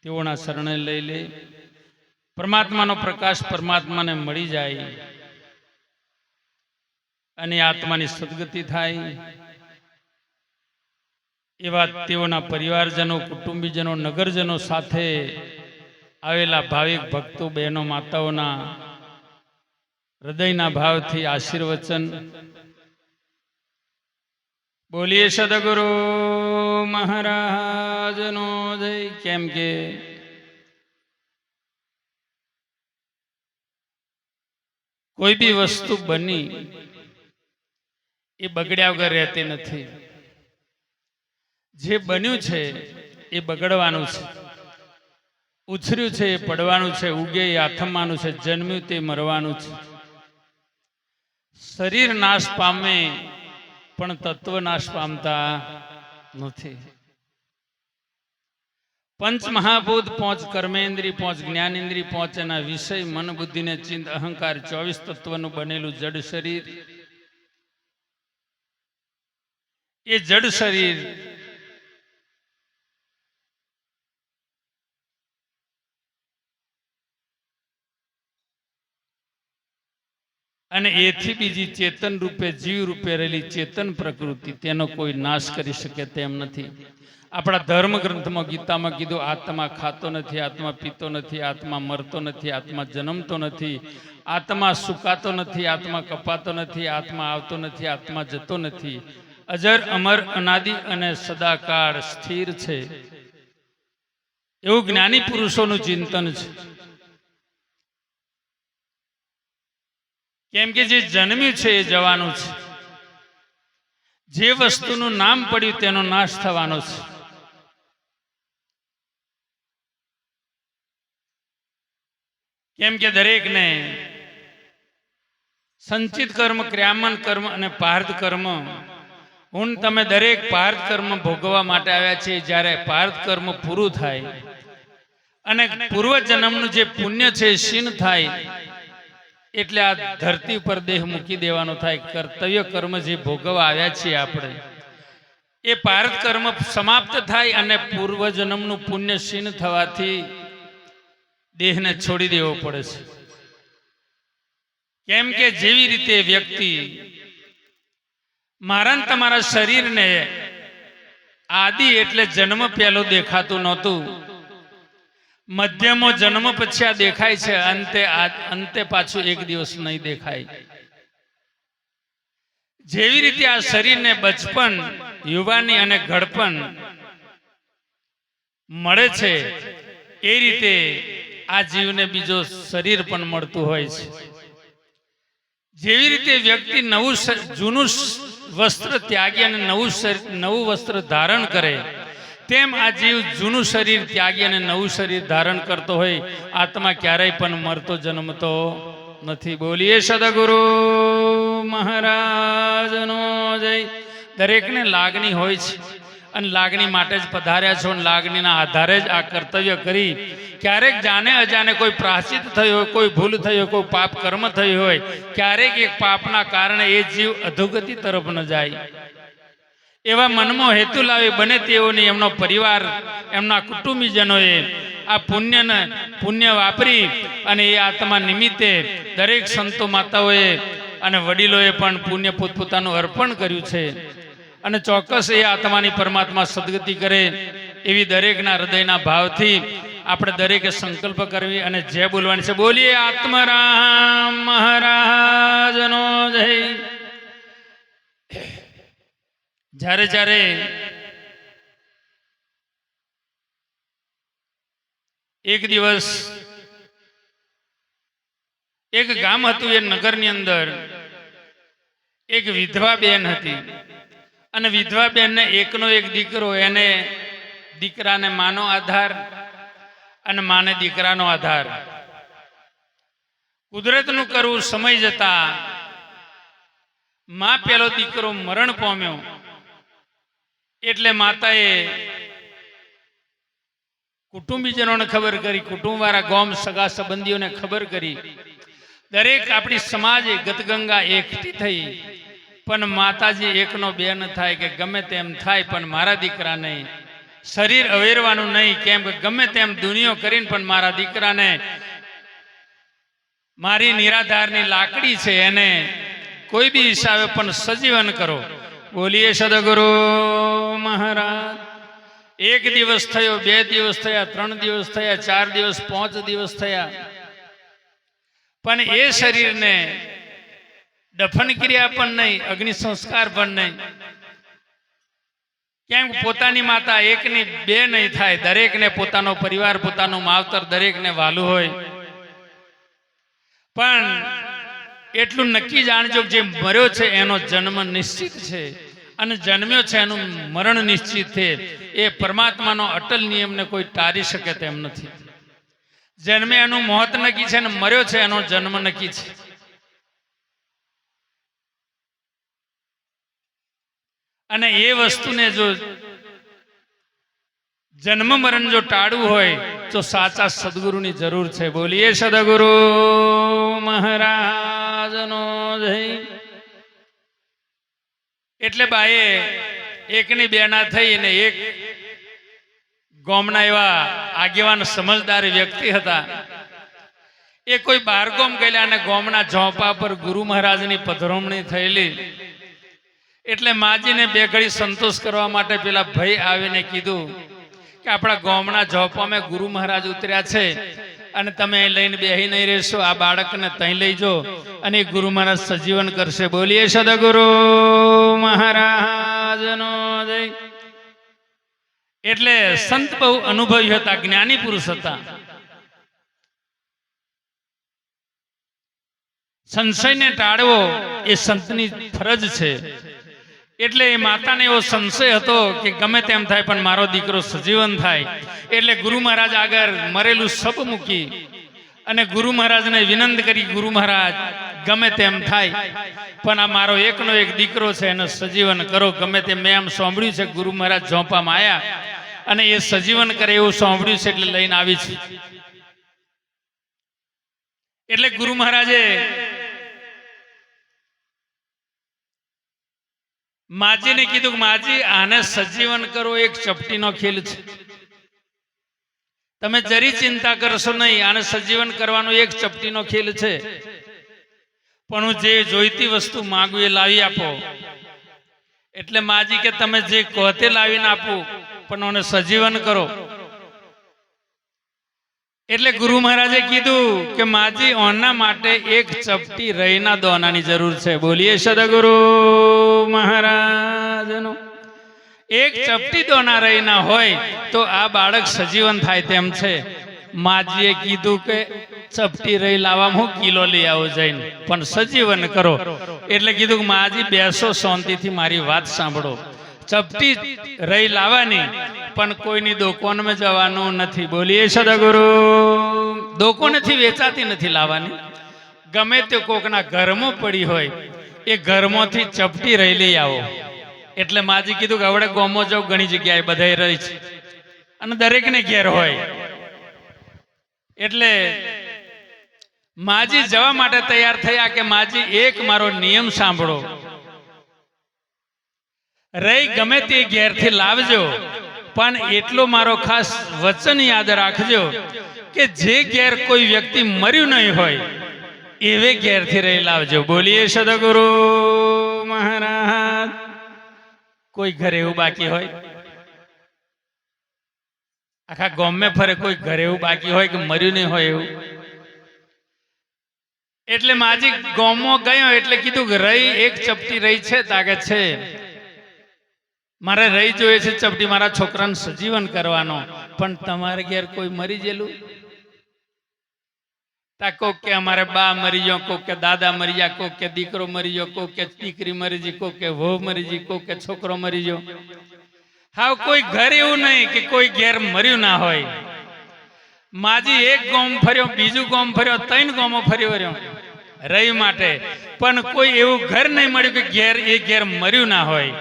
તેઓના શરણે લઈ લે, પરમાત્માનો પ્રકાશ પરમાત્માને મળી જાય અને આત્માની સદગતિ થાય એવા તેઓના પરિવારજનો, કુટુંબીજનો, નગરજનો સાથે આવેલા ભાવિક ભક્તો, બહેનો, માતાઓના હૃદયના ભાવથી આશીર્વચન બોલીએ સદગુરુ મહારાજનો જય. કેમ કે કોઈ બી વસ્તુ બની એ બગડ્યા વગર રહેતી નથી. જે બન્યું છે એ બગડવાનું છે, ઉછર્યું છે એ પડવાનું છે, ઉગે એ આથમવાનું છે, જન્મ્યું તે મરવાનું છે. શરીર નાશ પામે પણ તત્વ નાશ પામતા નથી. પંચ મહાભૂત, 5 કર્મેન્દ્રિય, 5 જ્ઞાનેન્દ્રિય, 5 એના વિષય, મન, બુદ્ધિ ને ચિંત, અહંકાર, 24 તત્વનું બનેલું જડ શરીર. એ જડ શરીર અને એથી બીજી ચેતન રૂપે, જીવ રૂપે રહેલી ચેતન પ્રકૃતિ, તેનો કોઈ નાશ કરી શકે તેમ નથી. આપણા ધર્મ ગ્રંથમાં, ગીતામાં કીધું, આત્મા ખાતો નથી, આત્મા પીતો નથી, આત્મા મરતો નથી, આત્મા જન્મતો નથી, આત્મા સુકાતો નથી, આત્મા કપાતો નથી, આત્મા આવતો નથી, આત્મા જતો નથી. અજર, અમર, અનાદિ અને સદાકાળ સ્થિર છે. એવું જ્ઞાની પુરુષોનું ચિંતન છે. કેમ કે જે જન્મ્યું છે એ જવાનું છે. જે વસ્તુનું નામ પડ્યું તેનો નાશ થવાનો છે. કેમ કે દરેકને સંચિત કર્મ, ક્રિયામન કર્મ અને પાર્થ કર્મ, હું તમે દરેક પાર્થ કર્મ ભોગવવા માટે આવ્યા છે. જ્યારે પાર્થ કર્મ પૂરું થાય અને પૂર્વ જન્મનું જે પુણ્ય છે ક્ષીણ થાય એટલે આ ધરતી પર દેહ મૂકી દેવાનો થાય. કર્તવ્ય કર્મ જે ભોગવવા આવ્યા છીએ આપણે, એ પાર્થ કર્મ સમાપ્ત થાય અને પૂર્વ જન્મનું પુણ્ય ક્ષીણ થવાથી દેહને છોડી દેવો પડે છે. કેમ કે જેવી રીતે વ્યક્તિ મારા તમારા શરીરને આદિ એટલે જન્મ પહેલો દેખાતું નહોતું, મધ્યમો જન્મ પછી આ દેખાય છે, અંતે પાછું એક દિવસ નહીં દેખાય. જેવી રીતે આ શરીરને બચપન, યુવાની અને ઘડપણ મળે છે, એ રીતે આ જીવને બીજો શરીર પણ મળતું હોય છે. જેવી રીતે વ્યક્તિ જૂનું વસ્ત્ર ત્યાગી અને નવું વસ્ત્ર ધારણ કરે, તેમ આ જીવ જૂનું શરીર ત્યાગી અને નવું શરીર ધારણ કરતો હોય. આત્મા ક્યારેય પણ મરતો જન્મતો નથી. બોલીએ સદગુરુ મહારાજનો જય. દરેકને લાગણી હોય છે અને લાગણી માટે જ પધાર્યા છો. લાગણીના આધારે જ આ કર્તવ્ય કરી ક્યારેક જાણે અજાણે કોઈ પ્રાયશ્ચિત થયું હોય, કોઈ ભૂલ થઈ હોય, કોઈ પાપ કર્મ થયું હોય, ક્યારેક એક પાપના કારણે એ જીવ અધોગતિ તરફ ન જાય. એવા મનમાં હેતુ લાવી બને તેઓની, એમનો પરિવાર, એમના કુટુંબીજનોએ આ પુણ્ય વાપરી અને એ આત્મા નિમિત્તે દરેક સંતો, માતાઓએ અને વડીલોએ પણ પુણ્ય પોતપોતાનું અર્પણ કર્યું છે. અને ચોક્કસ એ આત્માની પરમાત્મા સદગતિ કરે એવી દરેકના હૃદયના ભાવથી આપણે દરેકે સંકલ્પ કરવી અને જય બોલવાની છે. બોલીએ આત્મારામ મહારાજનો જય. જ્યારે જ્યારે એક દિવસ એક ગામ હતું, એ નગરની અંદર એક વિધવા બેન હતી અને વિધવા બેનને એકનો એક દીકરો. એને દીકરાને માનો આધાર અને માને દીકરાનો આધાર. કુદરતનું કરવું, સમય જતા માં પેલો દીકરો મરણ પામ્યો એટલે માતાએ કુટુંબીજનોને ખબર કરી, કુટુંબવાળા ગામ સગા સંબંધીઓને ખબર કરી. દરેક આપણી સમાજે ગતગંગા એકઠી થઈ, પણ માતાજી એકનો બે ન થાય કે ગમે તેમ થાય, પણ મારા દીકરાને શરીર અવેરવાનું નહીં. કેમ કે ગમે તેમ દુનિયો કરીને પણ મારા દીકરાને, મારી નિરાધારની લાકડી છે એને કોઈ બી હિસાબે પણ સજીવન કરો. બોલીએ સદગુરુ મહારાજ. 1 દિવસ થયો, 2 દિવસ થયા, 3 દિવસ થયા, 4 દિવસ, 5 દિવસ થયા, પણ એ શરીરને દફન ક્રિયા પણ નહીં, અગ્નિ સંસ્કાર પણ નહીં. કેમ પોતાની માતા એકની બે નહીં થાય, દરેકને પોતાનો પરિવાર, પોતાનું માવતર દરેકને વાલું હોય. પણ એટલું નક્કી જાણજો કે જે મર્યો છે એનો જન્મ નિશ્ચિત છે અને જન્મ્યો છે એનું મરણ નિશ્ચિત છે. એ પરમાત્માનો અટલ નિયમને કોઈ ટાળી શકે તેમ નથી. જન્મે એનું મોત નક્કી છે અને મર્યો છે એનો જન્મ નક્કી છે. અને એ વસ્તુને જો જન્મ મરણ જો ટાળવું હોય તો સાચા સદગુરુની જરૂર છે. બોલીએ સદગુરુ મહારાજનો જય. એટલે બાએ એકની બે ના થઈ અને એક ગામના એવા આગેવાન સમજદાર વ્યક્તિ હતા. એ કોઈ બાર ગામ ગયેલા અને ગામના ઝોપા પર ગુરુ મહારાજની પધરામણી થયેલી. એટલે માજીને બે ઘડી સંતોષ કરવા માટે પેલા ભાઈ આવીને કીધું કે આપણા ગામના ઝોપામાં ગુરુ મહારાજ ઉતર્યા છે અને તમે અહીં લઈને બેહી નહીં રહેશો, આ બાળકને ત્યાં લઈ જો અને ગુરુ મહારાજ સજીવન કરશે. બોલીએ સદગુરુ મહારાજનો જય. એટલે સંત બહુ અનુભવી હતા, જ્ઞાની પુરુષ હતા. સંશયને ટાળવો એ સંતની ફરજ છે. એટલે એ માતાને એવો સંશય હતો કે ગમે તેમ થાય પણ મારો દીકરો સજીવન થાય. એટલે ગુરુ મહારાજ આગળ મરેલું સબ મૂકી અને ગુરુ મહારાજને વિનંતી કરી, ગુરુ મહારાજ ગમે તેમ થાય પણ આ મારો એકનો એક દીકરો છે એને સજીવન કરો. ગમે તેમ મેં આમ સાંભળ્યું છે ગુરુ મહારાજ ઝોપામાં આવ્યા અને એ સજીવન કરે એવું સાંભળ્યું છે એટલે લઈને આવી છે. એટલે ગુરુ મહારાજે માજીને કીધું કે માજી આને સજીવન કરો, એક ચપટીનો ખેલ છે, તમે જરી ચિંતા કરશો નહીં, આને સજીવન કરવાનો એક ચપટીનો ખેલ છે. પણ હું જે જોઈતી વસ્તુ માંગુ એ લાવી આપો. એટલે માજી કે તમે જે કહો તે લાવીને આપું પણ આને સજીવન કરો. એટલે ગુરુ મહારાજે કીધું કે માજી ઓના માટે એક ચપટી રઈના દોનાની જરૂર છે. બોલીએ સદગુરુ મહારાજનો. એક ચપટી દોના રઈના હોય તો આ બાળક સજીવન થાય તેમ છે. માજીએ કીધું કે ચપટી રહી લાવવા હું કિલો લઈ આવો જઈને, પણ સજીવન કરો. એટલે કીધું કે માજી બેસો, શાંતિથી મારી વાત સાંભળો. ચપટી રહી લાવવાની પણ કોઈની દુકાનમાં જવાનું નથી. બોલીએ સદગુરુ. દુકાનેથી વેચાતી નથી લાવવાની. ગમે તે કોકના ઘરમાં પડી હોય એ ઘરમાંથી ચપટી રહી લઈ આવો. એટલે માજી કીધું કે હવે ગોમો જાવ, ઘણી જગ્યાએ બધાય રહી છે અને દરેકને ઘેર હોય. એટલે માજી જવા માટે તૈયાર થયા કે માજી એક મારો નિયમ સાંભળો, રહી ગમે તે ઘેરથી લાવજો પણ એટલો મારો ખાસ વચન યાદ રાખજો કે જે ઘેર કોઈ વ્યક્તિ મર્યું નહીં હોય એવે ઘેરથી રહી લાવજો. બોલીએ સદગુરુ મહારાજ. કોઈ ઘરે એવું બાકી હોય, આખા ગામમાં ફરે, કોઈ ઘરે એવું બાકી હોય કે મર્યું નહીં હોય એવું? એટલે માજી ગામમાં ગયો એટલે કીધું કે રહી એક ચપટી રહી છે તાકે છે, મારે રહી જોઈએ છે ચપટી મારા છોકરાને સજીવન કરવાનો. પણ તમારે ઘેર કોઈ મરી ગયેલું? તા કોક કે અમારે બા મરી ગયો, કોક કે દાદા મરી ગયા, કોક કે દીકરો મરી ગયો, કોક કે દીકરી મરી ગઈ, કોક કે વહુ મરી ગઈ, કોક કે છોકરો મરી ગયો. હા, કોઈ ઘર એવું નહીં કે કોઈ ઘેર મર્યું ના હોય. માજી એક ગામ ફર્યો, બીજું ગામ ફર્યો, 3 ગામો ફરી વર્યો રહી માટે, પણ કોઈ એવું ઘર નહીં મળ્યું કે ઘેર એ ઘેર મર્યું ના હોય.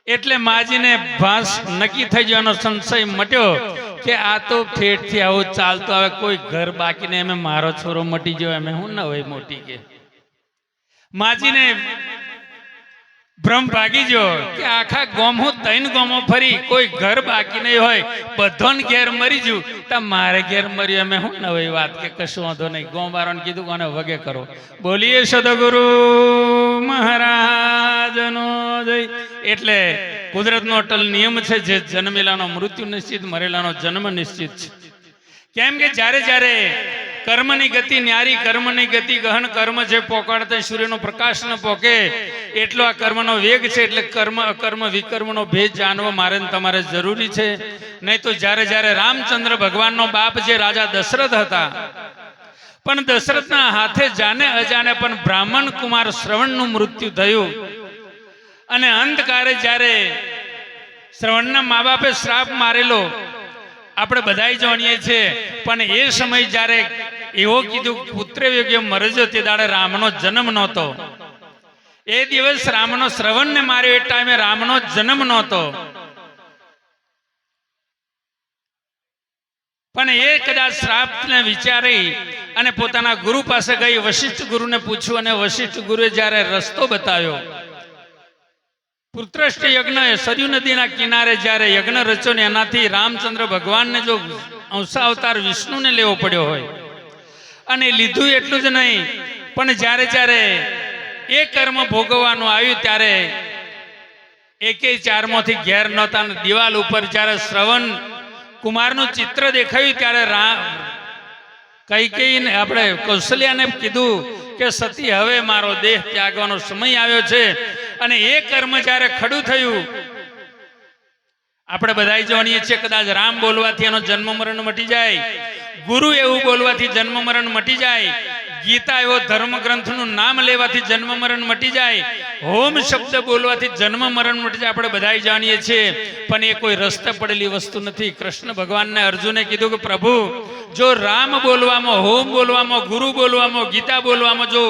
એટલે માજીને ભાસ નક્કી થઈ ગયો, સંશય મટ્યો કે આ તો ઠેઠથી આવું ચાલતો આવે, કોઈ ઘર બાકી ને એમે મારો છોરો મટી ગયો, એમે હું ન હોય મોટી કે. માજીને ભ્રમ ભાગી જો કે આખા ગોમો 3 ગોમો ફરી કોઈ ઘર બાકી નહીં હોય, બધોને ઘેર મરી જુ તો મારે ઘેર મર્યું અમે શું નવી વાત કે કશું વાંધો નહીં. ગોમવાળાને કીધું કોને વગે કરો. બોલીએ સદગુરુ મહારાજનો જય. એટલે કુદરતનો અટલ નિયમ છે, જે જન્મેલાનો મૃત્યુ નિશ્ચિત, મરેલાનો જન્મ નિશ્ચિત છે. કેમ કે જ્યારે જ્યારે કર્મની ગતિ ન્યારી, કર્મની ગતિ ગહન, કર્મ જે પોકાડતા સૂર્યનો પ્રકાશ ન પોકે એટલો આ કર્મનો વેગ છે. એટલે કર્મ અકર્મ વિકર્મનો ભેદ જાણવો મારે તમારે જરૂરી છે. નહીં તો જ્યારે જ્યારે રામચંદ્ર ભગવાનનો બાપ જે રાજા દશરથ હતા, પણ દશરથના હાથે જાણે અજાણે પણ બ્રાહ્મણ કુમાર શ્રવણનું મૃત્યુ થયું. અને અંતકારે જ્યારે શ્રવણના મા બાપે શ્રાપ મારેલો આપણે બધાય જાણીએ છીએ. પણ એ સમય જ્યારે એવો કીધું પુત્ર યોગ્ય મરજો, તે દાડે રામનો જન્મ નહોતો. એ દિવસ રામનો શ્રવણને માર્યો, એ ટાઈમે રામનો જન્મ નહોતો. પણ એ કદાચ શ્રાપને વિચારી અને પોતાના ગુરુ પાસે ગઈ, વશિષ્ઠ ગુરુને પૂછ્યું. અને વશિષ્ઠ ગુરુએ જ્યારે રસ્તો બતાવ્યો, પુત્રષ્ટ યજ્ઞ સરયુ નદીના કિનારે જ્યારે યજ્ઞ રચ્યો ને એનાથી રામચંદ્ર ભગવાનને જો અંશાવતાર વિષ્ણુને લેવો પડ્યો હોય, અને લીધું એટલું જ નહીં, પણ જ્યારે જ્યારે એ કર્મ ભોગવવાનું આવ્યું ત્યારે એકેય ચારમાંથી ઘેર નહોતા. દિવાલ ઉપર જ્યારે શ્રવણ કુમારનું ચિત્ર દેખાયું ત્યારે કૈકેયીને આપણે કૌશલ્યાને કીધું કે સતી, હવે મારો દેહ ત્યાગવાનો સમય આવ્યો છે. અને એ કર્મ જ્યારે ખડું થયું, આપણે બધા જાણીએ છીએ, કદાચ રામ બોલવાથી એનો જન્મ મરણ મટી જાય, ગુરુ એવું બોલવાથી જન્મ મરણ મટી જાય, ગીતા એવો ધર્મ ગ્રંથનું નામ લેવાથી જન્મ મરણ મટી જાય, હોમ શબ્દ બોલવાથી જન્મ મરણ મટી જાય, આપણે બધા જાણીએ છીએ. પણ એ કોઈ રસ્તે પડેલી વસ્તુ નથી. કૃષ્ણ ભગવાનને અર્જુને કીધું કે પ્રભુ, જો રામ બોલવામાં, હોમ બોલવામાં, ગુરુ બોલવામાં, ગીતા બોલવામાં જો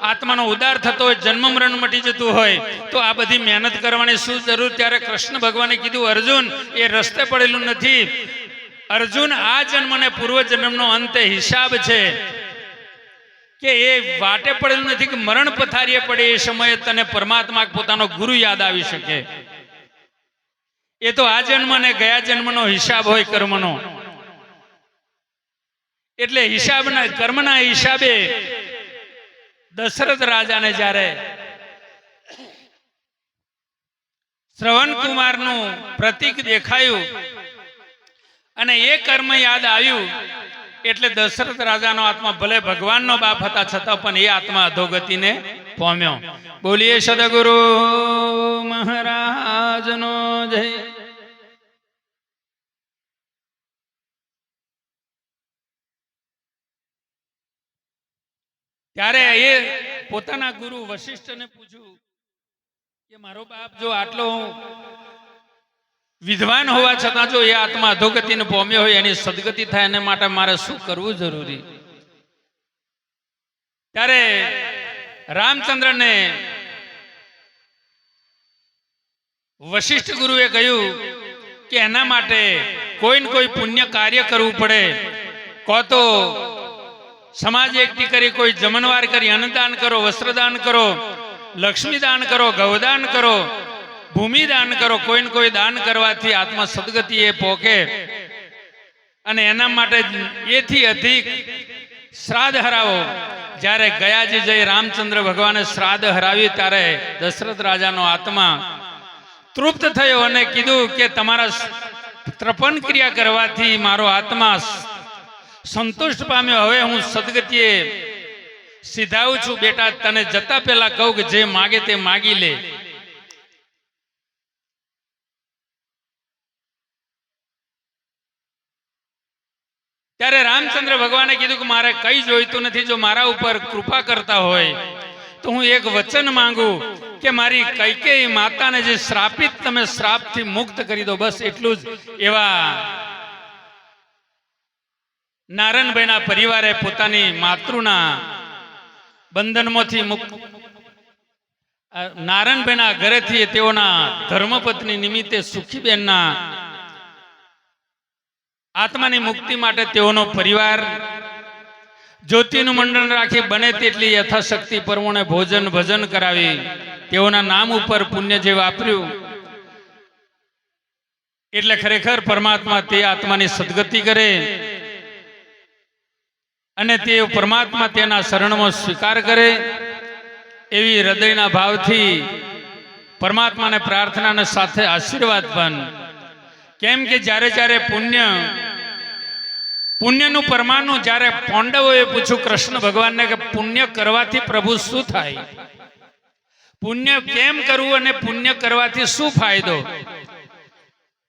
આત્માનો ઉદ્ધાર થતો હોય, જન્મ મરણ મટી જતું હોય, તો આ બધી મહેનત કરવાની શું જરૂર? ત્યારે કૃષ્ણ ભગવાને કીધું, અર્જુન, એ રસ્તે પડેલું નથી. અર્જુન, આ જન્મ અને પૂર્વ જન્મનો અંતે હિસાબ છે, કે એ વાટે પડેલું નથી કે મરણ પથારીએ પડે એ સમયે તને પરમાત્મા પોતાનો ગુરુ યાદ આવી શકે. એ તો આ જન્મ અને ગયા જન્મનો હિસાબ હોય કર્મનો. એટલે હિસાબના, કર્મના હિસાબે દશરથ રાજાને જ્યારે શ્રવણ કુમારનું પ્રતીક દેખાયું અને એ કર્મ યાદ આવ્યું, એટલે દશરથ રાજાનો આત્મા ભલે ભગવાનનો બાપ હતા છતાં પણ એ આત્મા અધોગતિને પામ્યો. બોલીએ સદગુરુ મહારાજનો જય. ત્યારે એ પોતાના ગુરુ વશિષ્ઠને પૂછ્યું કે મારો બાપ જો આટલો વિદ્વાન હોવા છતાં જો એ આત્મા અધોગતિને પામ્યો હોય, એની સદગતિ થાય, એને માટે મારે શું કરવું જરૂરી? ત્યારે રામચંદ્રને વશિષ્ઠ ગુરુએ કહ્યું કે એના માટે કોઈ ને કોઈ પુણ્ય કાર્ય કરવું પડે. કો તો સમાજ એકઠી કરી કોઈ જમણવાર કરી અન્નદાન કરો, વસ્ત્રદાન કરો, લક્ષ્મી દાન કરો, ગૌદાન કરો, ભૂમિ દાન કરો. કોઈને કોઈ દાન કરવાથી આત્મા સદગતિ એ પોકે. અને એના માટે એથી અધિક શ્રાદ્ધ હરાવો. જ્યારે ગયાજી જઈ રામચંદ્ર ભગવાને શ્રાદ્ધ હરાવ્યું ત્યારે દશરથ રાજાનો આત્મા તૃપ્ત થયો અને કીધું કે તમારા તર્પણ ક્રિયા કરવાથી મારો આત્મા સંતુષ્ટ પામ્યો. હવે હું સદગતિએ સીધાવું છું. બેટા, તને જતા પહેલા કહું કે જે માગે તે માગી લે. ત્યારે રામચંદ્ર ભગવાને કીધું કે મારે કઈ જોઈતું નથી. જો મારા ઉપર કૃપા કરતા હોય તો હું એક વચન માંગુ કે મારી કૈકેયી માતાને જે શ્રાપિત, તમે શ્રાપથી મુક્ત કરી દો. બસ એટલું જ. એવા નારાયણભાઈના પરિવારે પોતાની માતૃના બંધનમાંથી મુક્ત, નારાયણભાઈના ઘરેથી તેઓના ધર્મપત્ની નિમિત્તે સુખીબેનના આત્માની મુક્તિ માટે તેઓનો પરિવાર જ્યોતિનું મંડળ રાખી બને તેટલી યથાશક્તિ પ્રમાણે ભોજન ભજન કરાવી તેઓના નામ ઉપર પુણ્ય જે વાપર્યું એટલે ખરેખર પરમાત્મા તે આત્માની સદગતિ કરે અને તે પરમાત્મા તેના શરણમાં સ્વીકાર કરે એવી હૃદયના ભાવથી પરમાત્માને પ્રાર્થનાના સાથે આશીર્વાદ પણ. કેમ કે જ્યારે જ્યારે પુણ્યનું પરમાણુ જ્યારે પાંડવોએ પૂછ્યું કૃષ્ણ ભગવાનને કે પુણ્ય કરવાથી પ્રભુ શું થાય, પુણ્ય કેમ કરવું અને પુણ્ય કરવાથી શું ફાયદો,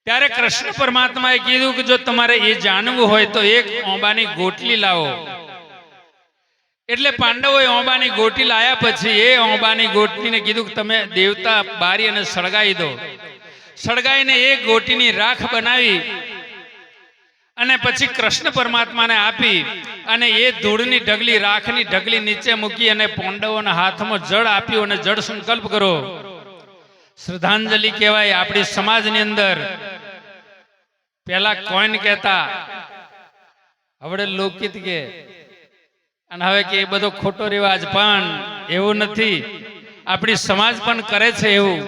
ત્યારે કૃષ્ણ પરમાત્માએ કીધું કે જો તમારે એ જાણવું હોય તો એક ઓંબાની ગોટલી લાવો. એટલે પાંડવોએ ઓંબાની ગોટલી લાયા પછી એ ઓંબાની ગોટલીને કીધું કે તમે દેવતા બારી અને સળગાવી દો. સળગાવીને એ ગોટીની રાખ બનાવી અને પછી કૃષ્ણ પરમાત્માને આપી અને એ ધૂળની ઢગલી રાખની ઢગલી નીચે મૂકી અને પાંડવોના હાથમાં જળ આપ્યું અને જળ સંકલ્પ કરો. શ્રદ્ધાંજલિ કહેવાય. આપણી સમાજની અંદર પેલા કોઈન કહેતા, હવે લોકગીત કે, અને હવે કે એ બધો ખોટો રિવાજ, પણ એવું નથી. આપણી સમાજ પણ કરે છે એવું,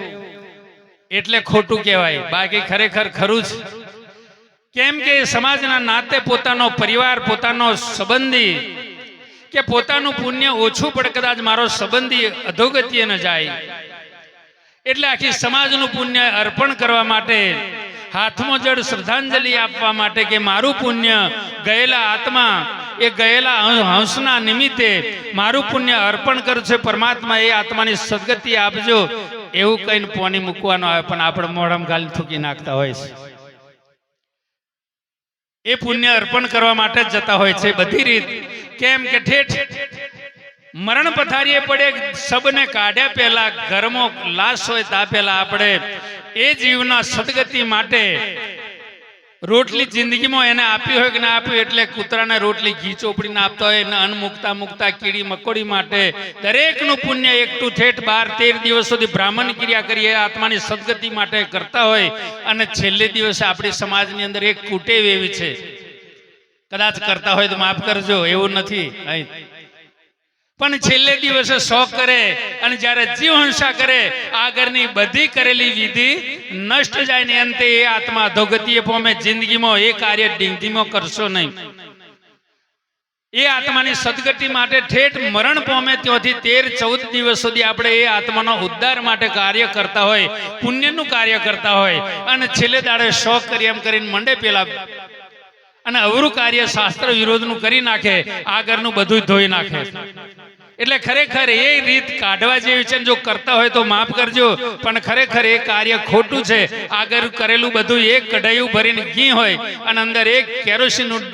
એટલે ખોટું કહેવાય, બાકી ખરેખર ખરું છે. કેમ કે સમાજના નાતે પોતાનો પરિવાર, પોતાનો સંબંધી કે પોતાનું પુણ્ય ઓછું પડે, કદાચ મારો સંબંધી અધોગતિએ ન જાય, એટલે આખી સમાજનું પુણ્ય અર્પણ કરવા માટે હાથમાં જળ શ્રદ્ધાંજલિ આપવા માટે કે મારું પુણ્ય ગયેલા આત્મા એ ગયેલા હંસના નિમિત્તે મારું પુણ્ય અર્પણ કરું છે પરમાત્મા, એ આત્માની સદગતિ આપજો, એવું કહીને પોની મૂકવાનો આવે, પણ આપણે મોઢામાં ગાલી થૂકી નાખતા હોય છે. એ પુણ્ય અર્પણ કરવા માટે જ જતા હોય છે બધી રીત. કેમ કે ઠેઠ મરણ પથારીએ પડે, સબને કાઢ્યા પહેલા, ઘરમાં લાશ હોય તા પહેલા આપણે એ જીવના સદગતિ માટે રોટલી જિંદગીમાં એને આપી હોય કે ના આપી, એટલે કૂતરાને રોટલી ઘી ચોપડીને આપતા હોય, એને અન્ન મૂકતા મૂકતા કીડી મકોડી માટે દરેકનું પુણ્ય એકઠું ઠેઠ 12-13 દિવસ સુધી બ્રાહ્મણ ક્રિયા કરીએ આત્માની સદગતિ માટે કરતા હોય. અને છેલ્લે દિવસે આપણી સમાજની અંદર એક કુટેવ એવી છે, કદાચ કરતા હોય તો માફ કરજો, એવું નથી, પણ છેલ્લે દિવસે શોખ કરે અને જ્યારે જીવહંસા કરે, આગળની બધી કરેલી વિધિ નષ્ટ જાય ને અંતે એ આત્મા અધોગતિએ પામે. જિંદગીમાં એ કાર્ય ડીંગીમાં કરશો નહીં. એ આત્માની સદગતિ માટે ઠેઠ મરણ પામે ત્યાંથી 13-14 દિવસ સુધી આપણે એ આત્માનો ઉદ્ધાર માટે કાર્ય કરતા હોય, પુણ્યનું કાર્ય કરતા હોય, અને છેલ્લે દાડે શોખ કરી એમ કરીને મંડે પેલા અને અવરું કાર્ય શાસ્ત્ર વિરોધનું કરી નાખે, આગળનું બધું ધોઈ નાખે. એટલે ખરેખર એ રીત કાઢવા જેવી છે. જો કરતા હોય તો માફ કરજો, પણ ખરેખર એ કાર્ય ખોટું છે. આગળ કરેલું બધું એક કઢાયું ભરીને ઘી હોય અને અંદર એક કેરોસીનનું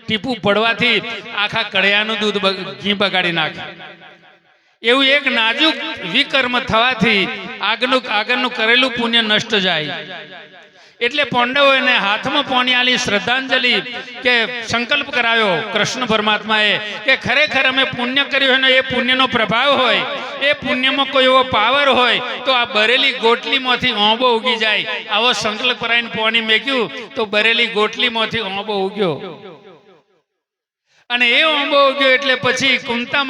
ટીપું પડવાથી આખા કઢાયાનું દૂધ ઘી બગાડી નાખે. એવું એક નાજુક વિકર્મ થવાથી આગળનું કરેલું પુણ્ય નષ્ટ જાય. એટલે પાંડવોને હાથમાં પોણી આલી શ્રદ્ધાંજલિ કે સંકલ્પ કરાયો કૃષ્ણ પરમાત્માએ કે ખરેખર અમે પુણ્ય કર્યું હોય ને એ પુણ્યનો પ્રભાવ હોય, એ પુણ્યમાં કોઈ એવો પાવર હોય તો આ બરેલી ગોટલીમાંથી ઓંબો ઉગી જાય. આવો સંકલ્પ કરાવીને પોણી મેક્યું તો બરેલી ગોટલીમાંથી ઓંબો ઉગ્યો. અને એ ઓંબો ઉગ્યો એટલે પછી કુંતા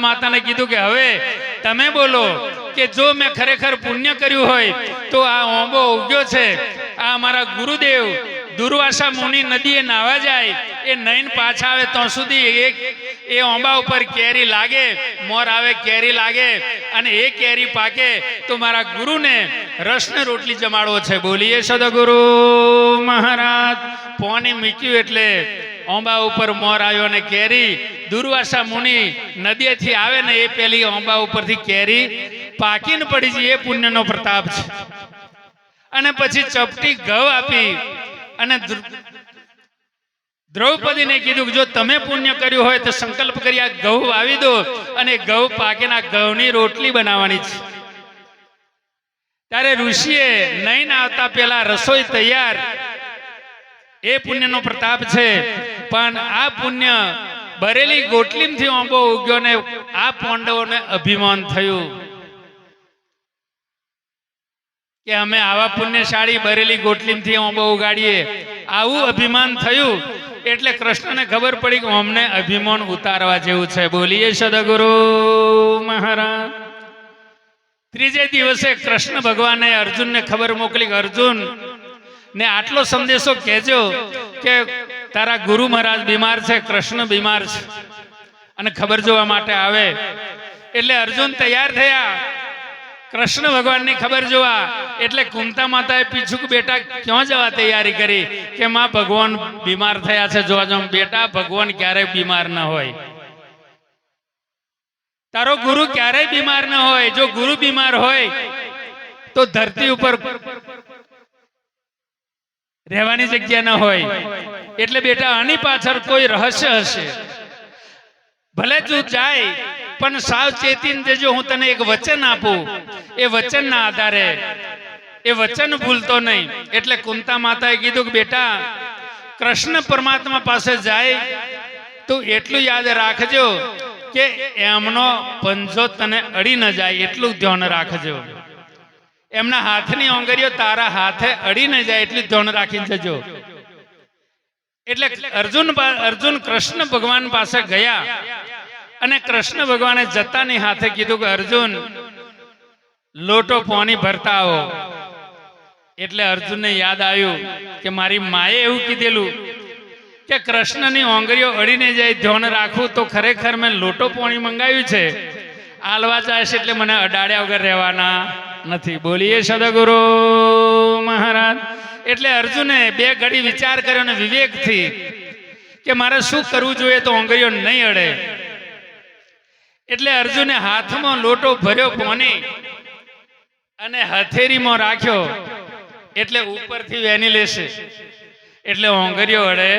માતાને કીધું કે હવે તમે બોલો કે જો મેં ખરેખર પુણ્ય કર્યું હોય તો આ ઓંબો ઉગ્યો છે, આ અમારા ગુરુદેવ દુર્વાસા મુનિ નદીએ નાવા જાય, એ નયન પાછા આવે તો સુધી એ ઓંબા ઉપર કેરી લાગે, મોર આવે કેરી લાગે, અને એ કેરી પાકે તો મારા ગુરુને રસને રોટલી જમાડવો છે. બોલીએ સદગુરુ મહારાજ. પોની મૂક્યું એટલે ઓંબા ઉપર મોર આવ્યો અને કેરી દુર્વાસા મુનિ નદીએથી આવે ને એ પેલી ઓંબા ઉપરથી કેરી પાકીને પડી જાય. એ પુણ્યનો પ્રતાપ છે. અને પછી ચપટી ઘઉં આપી અને દ્રૌપદીને કીધું કે જો તમે પુણ્ય કર્યું હોય તો સંકલ્પ કરી આ ઘઉં વાવી દો અને ઘઉં પાકેના ઘઉંની રોટલી બનાવવાની છે. ત્યારે ઋષિએ નયન આવતા પેલા રસોઈ તૈયાર. એ પુણ્યનો પ્રતાપ છે. પણ આ પુણ્ય બરેલી ગોટલીમાંથી ઓંબો ઉગ્યો ને આ પાંડવોને અભિમાન થયું કે અમે આવા પુણ્યશાળી બરેલી ગોટલીમાંથી ઓંબો ઉગાડીએ, આવું અભિમાન થયું. એટલે કૃષ્ણને ખબર પડી કે અમને અભિમાન ઉતારવા જેવું છે. બોલીએ સદગુરુ મહારાજ. ત્રીજે દિવસે કૃષ્ણ ભગવાને અર્જુનને ખબર મોકલી કે અર્જુન ને આટલો સંદેશો કહેજો કે તારા ગુરુ મહારાજ બીમાર છે, કૃષ્ણ બીમાર છે અને ખબર જોવા માટે આવે. એટલે અર્જુન તૈયાર થયા કૃષ્ણ ભગવાનની ખબર જોવા. એટલે કુંતા માતાએ પૂછ્યું કે બેટા ક્યાં જવા તૈયારી કરી? કે માં ભગવાન બીમાર થયા છે, જોવા જાઉં. બેટા ભગવાન ક્યારેય બીમાર ન હોય, તારો ગુરુ ક્યારેય બીમાર ન હોય. જો ગુરુ બીમાર હોય તો ધરતી ઉપર રહેવાની જગ્યા ન હોય. એટલે બેટા આની પાછળ કોઈ રહસ્ય હશે. ભલે તું જાય પણ સાવચેતીને જજો. હું તને એક વચન આપું, એ વચનના આધારે, એ વચન ભૂલતો નહીં. એટલે કુંતા માતાએ કીધું કે બેટા કૃષ્ણ પરમાત્મા પાસે જાય તો એટલું યાદ રાખજો કે એમનો પંજો તને અડી ન જાય, એટલું ધ્યાન રાખજો. એમના હાથની ઓંગળીઓ તારા હાથે અડી ન જાય એટલું ધ્યાન રાખીને જજો. એટલે અર્જુન કૃષ્ણ ભગવાન પાસે ગયા અને કૃષ્ણ ભગવાને જતાની હાથે કીધું કે અર્જુન લોટો પાણી ભરતા આવો. એટલે અર્જુનને યાદ આવ્યું કે મારી માએ એવું કીધેલું કે કૃષ્ણની ઓંગળીઓ અડીને જાય ધ્યાન રાખવું. તો ખરેખર મેં લોટો પાણી મંગાવ્યું છે, આલવા ચાહશે એટલે મને અડાડ્યા વગર રહેવાના નથી. બોલીએ સદગુરુ મહારાજ. એટલે અર્જુને બે ઘડી વિચાર કર્યો ને વિવેકથી કે મારે શું કરવું જોઈએ તો ઓંગળીઓ નહીં અડે. એટલે અર્જુને હાથમાં લોટો ભર્યો પાણી અને હથેળીમાં રાખ્યો. એટલે ઉપરથી વેની લેશે એટલે ઓંગળીઓ અડે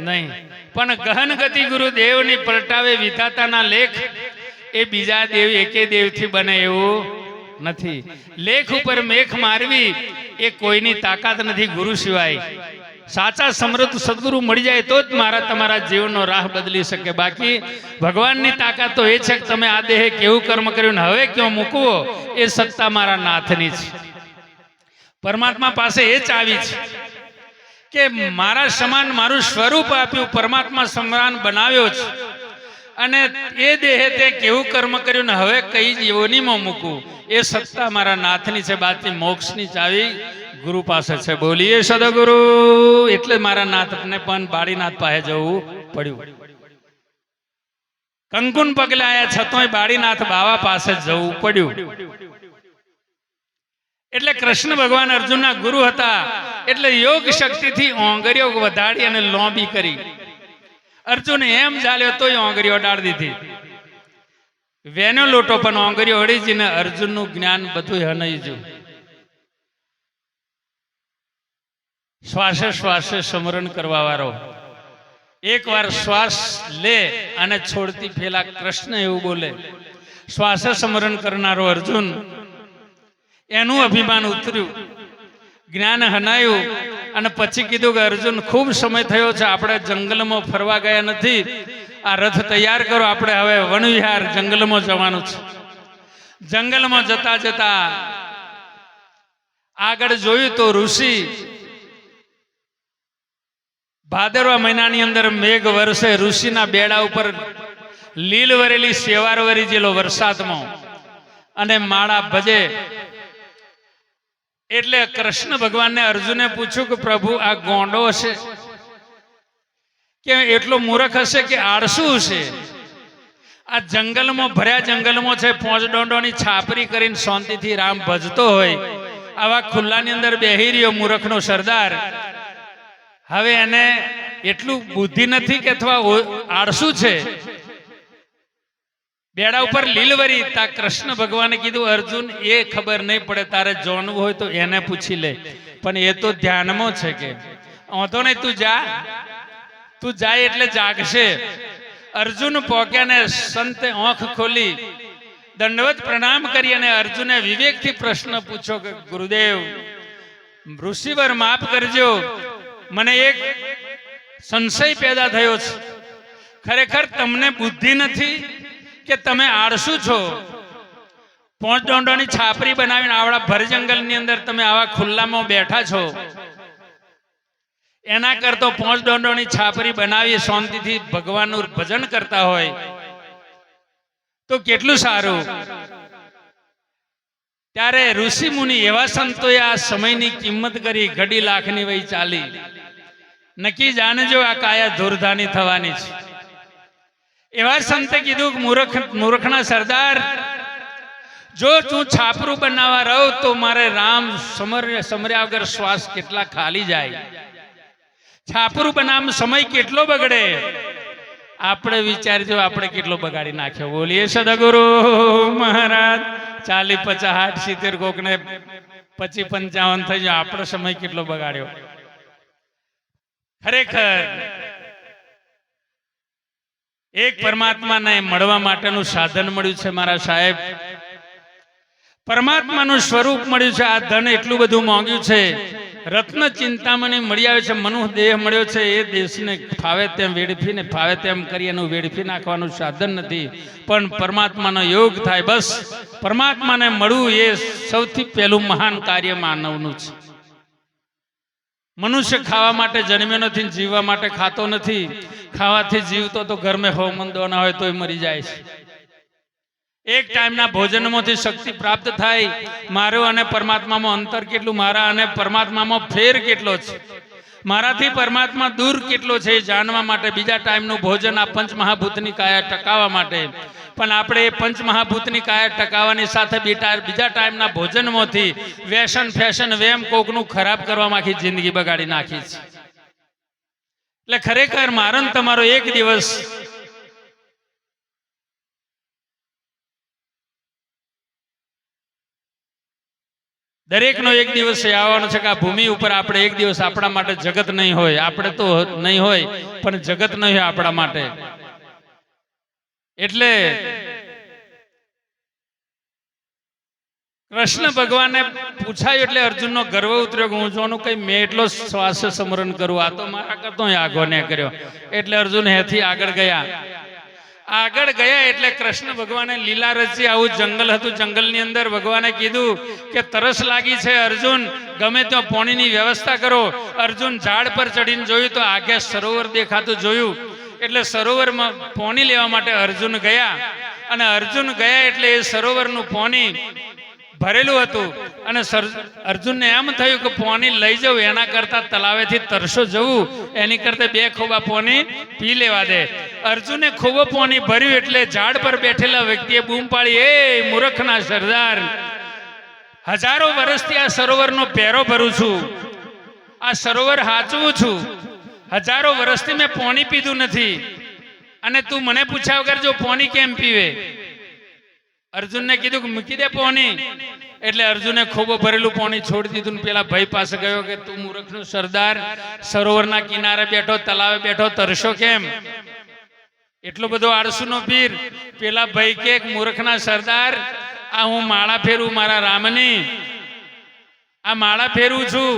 નહીં. પણ ગહન ગતિ ગુરુદેવની પલટાવે વિધાતાના લેખ એ બીજા દેવ એકે દેવથી બને એવું નથી. લેખ ઉપર મેખ મારવી એ કોઈની તાકાત નથી ગુરુ સિવાય. સાચા સમૃદ્ધ સદગુરુ મળી જાય તો જ મારા તમારા જીવનનો રાહ બદલી શકે. બાકી ભગવાનની તાકાત તો એ છે કે તમે આ દેહે કેવું કર્મ કર્યું ને હવે ક્યાં મૂકવો, એ સત્તા મારા નાથની છે. પરમાત્મા પાસે એ ચાવી છે કે મારા સમાન મારું સ્વરૂપ આપ્યું, પરમાત્મા સમાન બનાવ્યો છે અને એ દેહે તે કેવું કર્મ કર્યું ને હવે કઈ યોનિમાં મૂકવું, એ સત્તા મારા નાથની છે. બાકી મોક્ષની ચાવી ગુરુ પાસે છે. બોલીએ સદગુરુ. એટલે મારા નાથને પણ બાળીનાથ પાસે જવું પડ્યું. કંકુન પગલે આયા છતોય બાળીનાથ બાવા પાસે જવું પડ્યું. એટલે કૃષ્ણ ભગવાન અર્જુનના ગુરુ હતા. એટલે યોગ શક્તિથી ઓંગળીઓ વધાડી અને લોંબી કરી. અર્જુન એમ ચાલ્યો તોય ઓંગળીઓ અડાડી દીધી. વેનો લોટો પણ ઓંગળીઓ અડી જઈને અર્જુનનું જ્ઞાન બધું હનાઈ ગયું. શ્વાસે શ્વાસે સ્મરણ કરવા વાળો એકવાર શ્વાસ લે અને છોડતી પેલા કૃષ્ણ એવું બોલે. શ્વાસે સ્મરણ કરનારો અર્જુન, એનું અભિમાન ઉતર્યું, જ્ઞાન હનાયું. અને પછી કીધું કે અર્જુન ખૂબ સમય થયો છે, આપણે જંગલમાં ફરવા ગયા નથી. આ રથ તૈયાર કરો, આપણે હવે વનવિહાર જંગલમાં જવાનું છે. જંગલમાં જતા જતા આગળ જોયું તો ઋષિ ભાદરવા મહિનાની અંદર મેઘ વરસે. ઋષિના બેડા ઉપર લીલ વરેલી સેવાર વરી જેલો વરસાદમાં અને માળા ભજે. એટલે કૃષ્ણ ભગવાનને અર્જુને પૂછ્યું કે પ્રભુ આ ગોંડો હશે કે એટલો મૂર્ખ હશે કે આળસુ હશે? આ જંગલમાં ભર્યા જંગલમાં છે, 5 દોંડોની છાપરી કરીને શાંતિથી રામ ભજતો હોય, આવા ખુલ્લાની અંદર બેહી રહ્યો મૂર્ખનો સરદાર. હવે એને એટલું બુદ્ધિ નથી કે અથવા આળસુ છે? બેડા ઉપર લીલવરી. તા કૃષ્ણ ભગવાને કીધું અર્જુન એ ખબર નહીં પડે, તારે જાણવું હોય તો એને પૂછી લે. પણ એ તો ધ્યાનમાં છે કે વાંધો નહીં, તું જાય એટલે જાગશે. અર્જુન પોક્યા ને સંતે આંખ ખોલી દંડવત પ્રણામ કરી અને અર્જુને વિવેકથી પ્રશ્ન પૂછ્યો કે ગુરુદેવ ઋષિવર માફ કરજો, મને એક સંશય પેદા થયો છે. ખરેખર તમને બુદ્ધિ નથી કે તમે આળસુ છો? 5 દોંડોની છાપરી બનાવીને આવડા ભર જંગલની અંદર તમે આવા ખુલ્લામાં બેઠા છો. એના કરતો 5 દોંડોની છાપરી બનાવી શાંતિથી ભગવાનનું ભજન કરતા હોય તો કેટલું સારું. ત્યારે ઋષિ મુનિ એવા સંતોએ આ સમયની કિંમત કરી, ઘડી લાખની વહી ચાલી. નક્કી જાણજો આ કાયા ધૂરધાની થવાની છે. એવા સંતે કીધું કે મૂર્ખના સરદાર, જો તું છાપરું બનાવવા રહું તો મારે રામ સમર્યા વગર શ્વાસ કેટલા ખાલી જાય. છાપરું બનાવવામાં સમય કેટલો બગડે. આપણે વિચારજો આપણે કેટલો બગાડી નાખ્યો. બોલીએ સદગુરુ મહારાજ. 40, 50, 60, 70 કોકને 25, 55 થઈ જાય. આપણો સમય કેટલો બગાડ્યો. ખરેખર એક પરમાત્માને મળવા માટેનું સાધન મળ્યું છે મારા સાહેબ. પરમાત્માનું સ્વરૂપ મળ્યું છે. આ ધન એટલું બધું માંગ્યું છે. રત્ન ચિંતામણી મળી આવે છે. મનુષ્ય દેહ મળ્યો છે. એ દેશને ફાવે તેમ વેડફીને ફાવે તેમ કરી એનું વેડફી નાખવાનું સાધન નથી, પણ પરમાત્માનો યોગ થાય. બસ પરમાત્માને મળવું એ સૌથી પહેલું મહાન કાર્ય માનવનું છે. મનુષ્ય ખાવા માટે જન્મ્યો નથી, જીવવા માટે ખાતો નથી. ખાવાથી જીવતો તો ઘરમાં હોમંદો ના હોય તોય મરી જાય છે. એક ટાઈમના ભોજનમાંથી શક્તિ પ્રાપ્ત થાય. મારું અને પરમાત્મામાં અંતર કેટલું, મારા અને પરમાત્મામાં ફેર કેટલો છે, મારાથી પરમાત્મા દૂર કેટલો છે એ જાણવા માટે બીજા ટાઈમનું ભોજન આ પંચમહાભૂતની કાયા ટકાવવા માટે. પણ આપણે એ પંચમહાભૂતની કાયા ટકાવવાની સાથે બીજા ટાઈમના ભોજનમાંથી વ્યસન ફેશન વેમ કોકનું ખરાબ કરવામાં આખી જિંદગી બગાડી નાખી છે. એટલે ખરેખર મારો તમારો એક દિવસ દરેકનો એક દિવસ આવવાનો છે કે આ ભૂમિ ઉપર આપણે એક દિવસ આપણા માટે જગત નહીં હોય. આપણે તો નહીં હોય પણ જગત નહીં હોય આપણા માટે. એટલે કૃષ્ણ ભગવાનને પૂછાયું એટલે અર્જુનનો ગર્વ ઉતર્યો કે હું જોનું કઈ મેં એટલો શ્વાસ સ્મરણ કરું, આ તો મારા કરતો આગો ને કર્યો. એટલે અર્જુન હેથી આગળ ગયા. એટલે કૃષ્ણ ભગવાને લીલા રચી. આવું જંગલ હતું. જંગલની અંદર ભગવાને કીધું કે તરસ લાગી છે અર્જુન, ગમે ત્યાં પાણીની વ્યવસ્થા કરો. અર્જુન ઝાડ પર ચડીને જોયું તો આગે સરોવર દેખાતું જોયું. એટલે સરોવરમાં પાણી લેવા માટે અર્જુન ગયા. અને અર્જુન ગયા એટલે એ સરોવરનું પાણી ભરેલું હતું. અને અર્જુનને એમ થયું કે પાણી લઈ જવું એના કરતા તલાવેથી તરસો જવું એની કરતા 2 ખોબા પાણી પી લેવા દે. અર્જુને ખોબો પાણી ભર્યું એટલે ઝાડ પર બેઠેલા વ્યક્તિએ બૂમ પાડી, એ મૂર્ખના સરદાર, હજારો વર્ષથી આ સરોવરનો પહેરો ભરું છું, આ સરોવર હાચવું છું, હજારો વર્ષથી મેં પાણી પીધું નથી, અને તું મને પૂછ્યા વગર જો પાણી કેમ પીવે? અર્જુનને કીધું કે મૂકી દે પાણી. એટલે અર્જુને ખોબો ભરેલું પાણી છોડી દીધું. પેલા ભાઈ પાસે ગયો કે તું મૂર્ખનો સરદાર, સરોવરના કિનારે બેઠો, તલાવે બેઠો, તરસો કેમ? એટલો બધો આળસુનો પીર. પેલા ભાઈ કે મૂર્ખના સરદાર, આ હું માળા ફેરું મારા રામની, આ માળા ફેરું છું.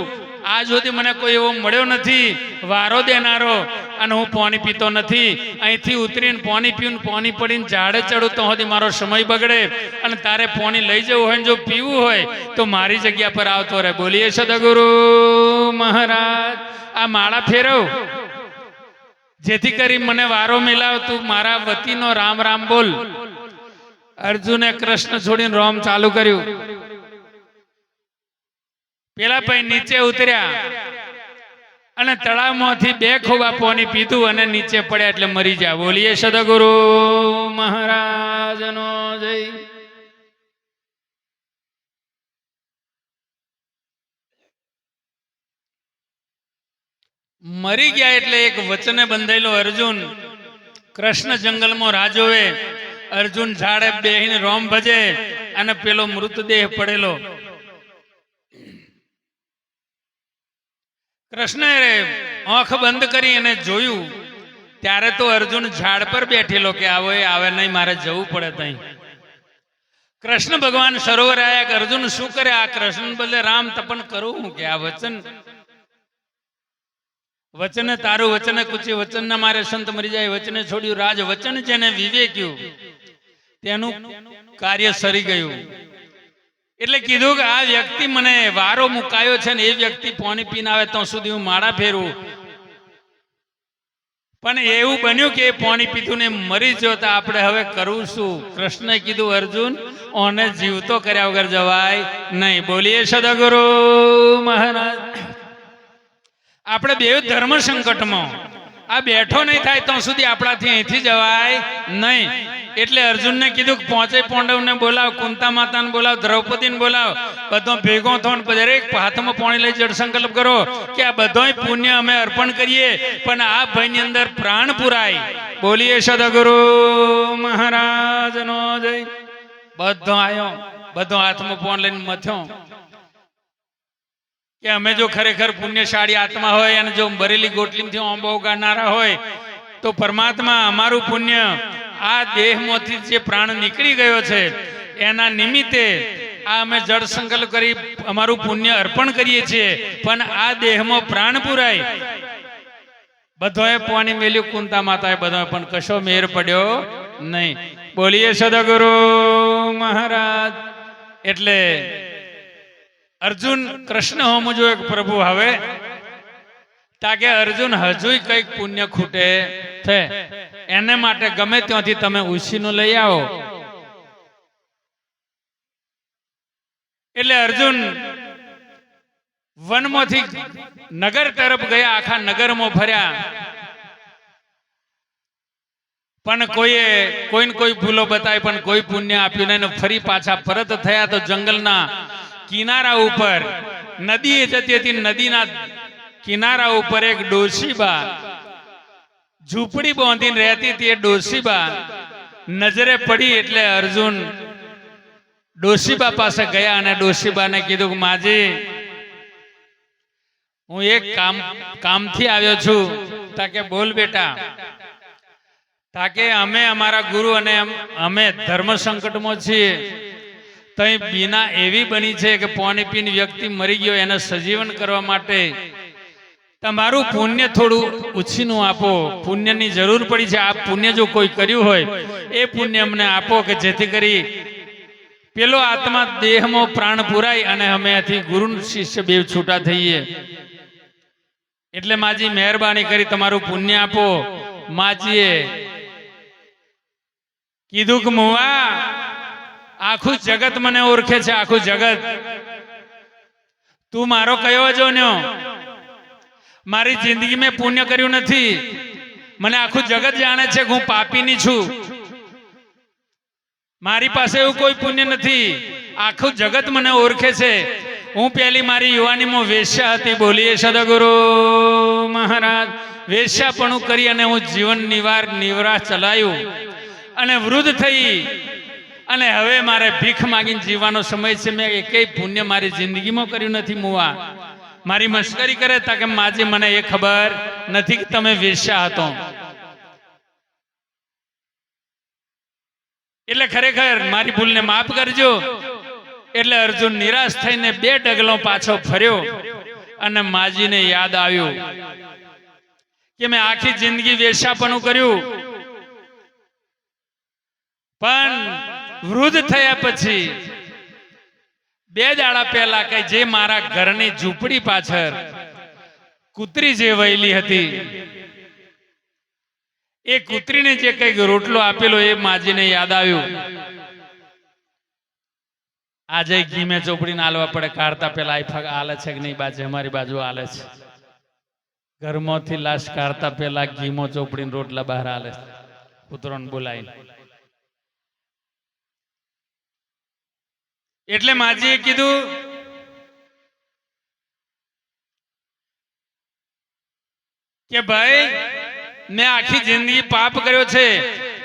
આજ સુધી મને કોઈ એવો મળ્યો નથી વારો દેનારો, અને હું પાણી પીતો નથી. અહીંથી ઉતરીને પાણી પીવું, પાણી પડીને ઝાડે ચડું તો સુધી મારો સમય બગડે. અને તારે પાણી લઈ જવું હોય ને જો પીવું હોય તો મારી જગ્યા પર આવતો રહે. બોલીએ સદગુરુ મહારાજ. આ માળા ફેરવ જેથી કરી મને વારો મિલાવ. તું મારા વતીનો રામ રામ બોલ. અર્જુને કૃષ્ણ છોડીને રામ ચાલુ કર્યું. પેલા ભાઈ નીચે ઉતર્યા અને તળાવમાંથી 2 ખોબા પાણી પીધું અને નીચે પડ્યા એટલે મરી ગયા. બોલીએ સદગુરુ મહારાજનો જય. મરી ગયા એટલે એક વચને બંધાયેલો અર્જુન. કૃષ્ણ જંગલમાં રાજોવે, અર્જુન ઝાડે બેહીને રોમ ભજે અને પેલો મૃતદેહ પડેલો. કૃષ્ણે આંખ બંધ કરી અને જોયું ત્યારે તો અર્જુન ઝાડ પર બેઠેલો કે આવો એ આવે નહીં, મારે જવું પડે તઈ. કૃષ્ણ ભગવાન સરોવર આવ્યા કે અર્જુન શું કરે? આ કૃષ્ણ બદલે રામ તપન કરું કે આ વચને તારું વચને કુછી, વચન ના મારે સંત મરી જાય. વચને છોડ્યું રાજ, વચન જેને વિવેક્યું તેનું કાર્ય સરી ગયું. એટલે કીધું કે આ વ્યક્તિ મને વારો મુકાયો છે ને એ વ્યક્તિ પાણી પીને આવે તો સુધી હું માળા ફેરવું. પણ એવું બન્યું કે પાણી પીધું ને મરી ગયો તો આપણે હવે કરવું શું? કૃષ્ણએ કીધું અર્જુન ઓને જીવતો કર્યા વગર જવાય નહીં. બોલીએ સદગુરુ મહારાજ. આપણે બે ધર્મ સંકટમાં આ બેઠો નહીં થાય તો સુધી આપણાથી અહીંથી જવાય નહીં. એટલે અર્જુનને કીધું કે પાંચેય પાંડવને બોલાવ, કુંતા માતાને બોલાવ, દ્રૌપદીને બોલાવ, બધો ભેગો થો ને દરેક હાથમાં પાણી લઈ જળ સંકલ્પ કરો કે આ બધોય પુણ્ય અમે અર્પણ કરીએ પણ આ ભાઈની અંદર પ્રાણ પુરાય. બોલીએ સદગુરુ મહારાજનો જય. બધો આવ્યો, બધો હાથમાં પોણ લઈને મથ્યો કે અમે જો ખરેખર પુણ્યશાળી આત્મા હોય અને જો બરેલી ગોટલીમાંથી આંબો ઉગાડનારા હોય તો પરમાત્મા અમારું પુણ્ય આ દેહમાંથી જે પ્રાણ નીકળી ગયો છે એના નિમિત્તે આ અમે જળ સંકલ્પ કરી અમારું પુણ્ય અર્પણ કરીએ છીએ પણ આ દેહમાં પ્રાણ પુરાય. બધોએ પાણી મેલ્યું, કુંતા માતાએ બધોએ, પણ કશો મેર પડ્યો નહીં. બોલીએ સદગુરુ મહારાજ. એટલે અર્જુન કૃષ્ણ હોમ જો એક પ્રભુ હવે તાકે અર્જુન હજુય કઈક પુણ્ય ખૂટે છે એને માટે ગમે ત્યાંથી તમે ઉછીનું લઈ આવો. એટલે અર્જુન વનમાંથી નગર તરફ ગયા, આખા નગરમાં ફર્યા પણ કોઈને કોઈ ભૂલો બતાવી પણ કોઈ પુણ્ય આપ્યું નહીં. ફરી પાછા પરત થયા તો જંગલના કિનારા ઉપર નદી જતી હતી. નદીના કિનારા ઉપર એક ડોશીબા ઝૂંપડી બાંધીને રહેતી હતી. એ ડોશીબા નજરે પડી એટલે અર્જુન ડોશીબા પાસે ગયા અને ડોશીબાને કીધું કે માજી હું એક કામથી આવ્યો છું. તાકે બોલ બેટા. તાકે અમે અમારા ગુરુ અને અમે ધર્મ સંકટમાં છીએ. તઈ બીના એવી બની છે કે પાણી પીને વ્યક્તિ મરી ગયો એને સજીવન કરવા માટે તમારું પુણ્ય થોડું ઉછીનું આપો. પુણ્યની જરૂર પડી છે. આ પુણ્ય જો કોઈ કર્યું હોય એ પુણ્ય અમને આપો કે જેથી કરી પેલો આત્મા દેહમાં પ્રાણ પુરાય અને અમે આથી ગુરુ શિષ્ય બે છૂટા થઈએ. એટલે માજી મહેરબાની કરી તમારું પુણ્ય આપો. માજીએ કીધું કે મુવા આખું જગત મને ઓળખે છે. આખું જગત તું મારો કયો જો ન્યો મારી જિંદગી મેં પુણ્ય કર્યું નથી. મને આખું જગત જાણે છે કે હું પાપીની છું. મારી પાસે એવું કોઈ પુણ્ય નથી. આખું જગત મને ઓળખે છે. હું પહેલી મારી યુવાનીમાં વેશ્યા હતી. બોલીએ સદગુરુ મહારાજ. વેશ્યાપણું કરી અને હું જીવન નિવાર ચલાયું અને વૃદ્ધ થઈ અને હવે મારે ભીખ માંગીને જીવવાનો સમય છે. મેં એકેય પુણ્ય મારી જિંદગીમાં કર્યું નથી. મુવા મારી મશ્કરી કરે તા કે માજી મને એ ખબર નથી કે તમે વેશ્યા હતો. એટલે ખરેખર મારી ભૂલને માફ કરજો. એટલે અર્જુન નિરાશ થઈને 2 ડગલો પાછો ફર્યો અને માજીને યાદ આવ્યું કે મેં આખી જિંદગી વેશ્યાપણું કર્યું પણ વૃદ્ધ થયા પછી 2 દાડા પહેલા કે જે મારા ઘરની ઝૂંપડી પાછળ કૂતરી જે વહેલી હતી એ કૂતરીને જે કઈક રોટલો આપેલો એ માજીને યાદ આવ્યું. આજે ઘી મેં ચોપડીને આલવા પડે. કાઢતા પેલા આઈફા આલે છે કે નહીં? બાજુ અમારી બાજુ આલે છે. ઘરમાંથી લાશ કાઢતા પેલા ઘીમો ચોપડીને રોટલા બહાર આલે છે કૂતરોને બોલાવીને. એટલે માજીએ કીધું કે ભાઈ મેં આખી જિંદગી પાપ કર્યો છે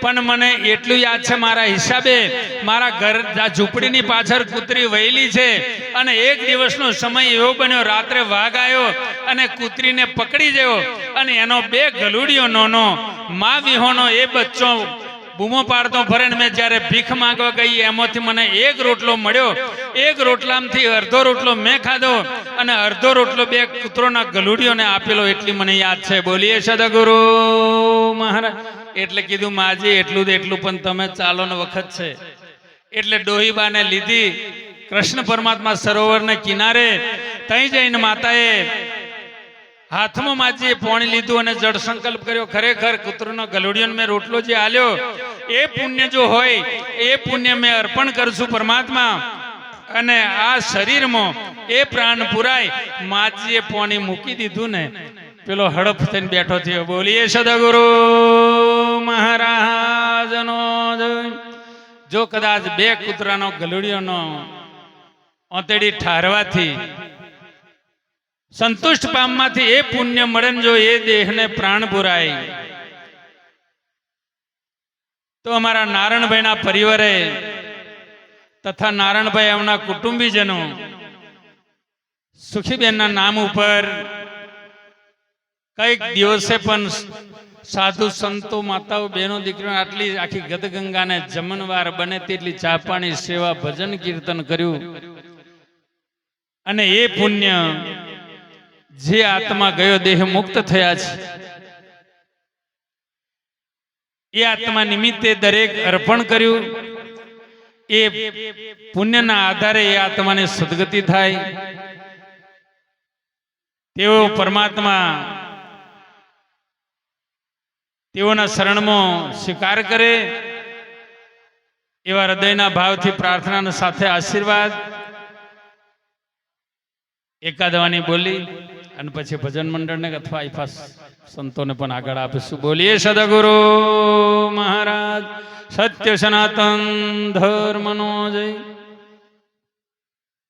પણ મને એટલું યાદ છે મારા હિસાબે મારા ઘર ઝૂંપડીની પાછળ કૂતરી વહેલી છે અને એક દિવસનો સમય એવો બન્યો રાત્રે વાઘ આવ્યો અને કૂતરીને પકડી ગયો અને એનો 2 ગલુડિયો નોનો મા વિહોનો એ બચ્ચો બૂમો પાડતો ફરે. મેં જ્યારે ભીખ માંગવા ગઈ એમાંથી મને 1 રોટલો મળ્યો. 1 રોટલામાંથી અડધો રોટલો મેં ખાધો અને અડધો રોટલો 2 કૂતરોના ગલુડીઓને આપેલો. એટલી મને યાદ છે. બોલીએ સદગુરુ મહારાજ. એટલે કીધું માજી એટલું પણ તમે ચાલો ને વખત છે. એટલે ડોહીબાને લીધી કૃષ્ણ પરમાત્મા સરોવરને કિનારે. તઈ જઈને માતાએ હાથમાં માજીએ પોણી લીધું અને જળ સંકલ્પ કર્યો, ખરેખર કૂતરોનો ગલુડિયો મેં રોટલો જે આલ્યો એ પુણ્ય જો હોય એ પુણ્ય મેં અર્પણ કરશું પરમાત્મા, અને આ શરીરમાં એ પ્રાણ પુરાય. માજીએ પોણી મૂકી દીધું ને પેલો હડપ થઈને બેઠો થયો. બોલીએ સદગુરુ મહારાજનો જય. જો કદાચ બે કૂતરાનો ગલુડિયોનો ઓતેડી ઠારવાથી સંતુષ્ટ પામમાંથી એ પુણ્ય મળે ને જો એ દેહને પ્રાણ પુરાય, તો અમારા નારાયણભાઈના પરિવારે તથા નારાયણભાઈ એમના કુટુંબીજનો સુખીબેનના નામ ઉપર કઈક દિવસે પણ સાધુ સંતો માતાઓ બહેનો દીકરીઓ આટલી આખી ગદગંગાને જમણવાર બને તેટલી ચા પાણી સેવા ભજન કીર્તન કર્યું. અને એ પુણ્ય જે આત્મા ગયો દેહ મુક્ત થયા છે એ આત્મા નિમિત્તે દરેક અર્પણ કર્યું. એ પુણ્યના આધારે એ આત્માને સદગતિ થાય. તેઓ પરમાત્મા તેઓના શરણમાં સ્વીકાર કરે એવા હૃદયના ભાવથી પ્રાર્થના સાથે આશીર્વાદ એકાદવાની બોલી અને પછી ભજન મંડળને અથવા આઈફા સંતોને પણ આગળ આપીશું. બોલીએ સદગુરુ મહારાજ સત્ય સનાતન ધર્મનો જય.